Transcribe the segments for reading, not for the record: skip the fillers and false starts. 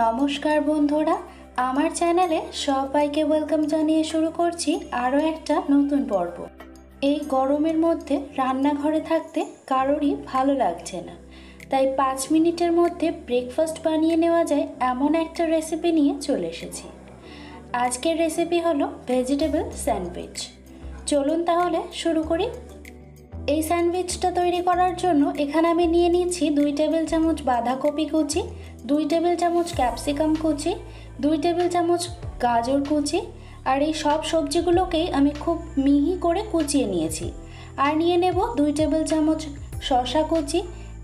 নমস্কার বন্ধুরা, আমার চ্যানেলে সবাইকে ওয়েলকাম জানিয়ে শুরু করছি আরও একটা নতুন পর্ব। এই গরমের মধ্যে রান্নাঘরে থাকতে কারোরই ভালো লাগছে না, তাই 5 মিনিটের মধ্যে ব্রেকফাস্ট বানিয়ে নেওয়া যায় এমন একটা রেসিপি নিয়ে চলে এসেছি। আজকের রেসিপি হলো ভেজিটেবল স্যান্ডউইচ। চলুন তাহলে শুরু করি। এই স্যান্ডউইচটা তৈরি করার জন্য এখানে আমি নিয়ে নিচ্ছি 2 টেবিল চামচ বাঁধাকপি কুচি, 2 টেবিল চামচ ক্যাপসিকাম কুচি, 2 টেবিল চামচ গাজর কুচি, আর এই সব সবজিগুলোকেই আমি খুব মিহি করে কুচিয়ে নিয়েছি। আর নিয়ে নেব 2 টেবিল চামচ শসা কুচি,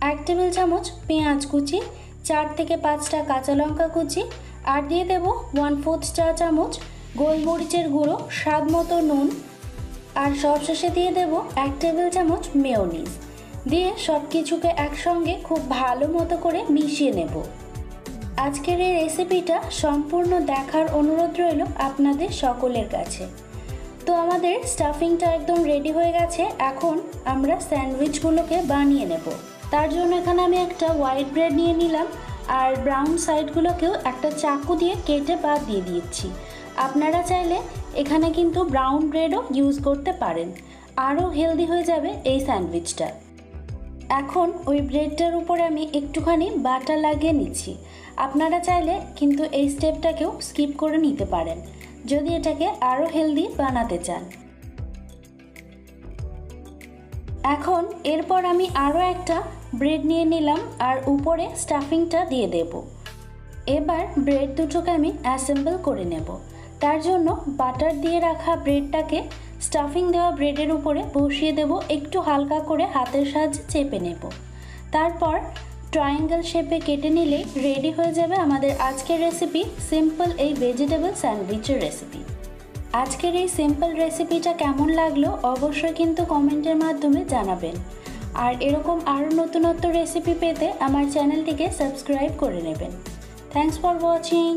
1 টেবিল চামচ পেঁয়াজ কুচি, 4 থেকে 5টা কাঁচা লঙ্কা কুচি, আর দিয়ে দেব 1/4 চা চামচ গোলমরিচের গুঁড়ো, স্বাদ মতো নুন, আর সবশেষে দিয়ে দেব 1 টেবিল চামচ মেয়োনিজ। দিয়ে সব কিছুকে একসঙ্গে খুব ভালো মতো করে মিশিয়ে নেব। আজকের এই রেসিপিটা সম্পূর্ণ দেখার অনুরোধ রইল আপনাদের সকলের কাছে। তো আমাদের স্টাফিংটা একদম রেডি হয়ে গেছে। এখন আমরা স্যান্ডউইচগুলোকে বানিয়ে নেব। তার জন্য এখানে আমি একটা হোয়াইট ব্রেড নিয়ে নিলাম, আর ব্রাউন সাইডগুলোকেও একটা চাকু দিয়ে কেটে বাদ দিয়ে দিচ্ছি। আপনারা চাইলে এখানে কিন্তু ব্রাউন ব্রেডও ইউজ করতে পারেন, আরও হেলদি হয়ে যাবে এই স্যান্ডউইচটা। এখন ওই ব্রেডটার উপরে আমি একটুখানি বাটার লাগিয়ে নিচ্ছি। আপনারা চাইলে কিন্তু এই স্টেপটাকেও স্কিপ করে নিতে পারেন যদি এটাকে আরও হেলদি বানাতে চান। এখন এরপর আমি আরও একটা ব্রেড নিয়ে নিলাম, আর উপরে স্টাফিংটা দিয়ে দেব। এবার ব্রেড দুটোকে আমি অ্যাসেম্বল করে নেব। তার জন্য বাটার দিয়ে রাখা ব্রেডটাকে স্টাফিং দেওয়া ব্রেডের উপরে বসিয়ে দেব, একটু হালকা করে হাতের সাহায্যে চেপে নেব। তারপর ট্রায়াঙ্গেল শেপে কেটে নিলে রেডি হয়ে যাবে আমাদের আজকের রেসিপি, সিম্পল এই ভেজিটেবল স্যান্ডউইচের রেসিপি। আজকের এই সিম্পল রেসিপিটা কেমন লাগলো অবশ্যই কিন্তু কমেন্টের মাধ্যমে জানাবেন। আর এরকম আরও নতুনত্ব রেসিপি পেতে আমার চ্যানেলটিকে সাবস্ক্রাইব করে নেবেন। Thanks for watching.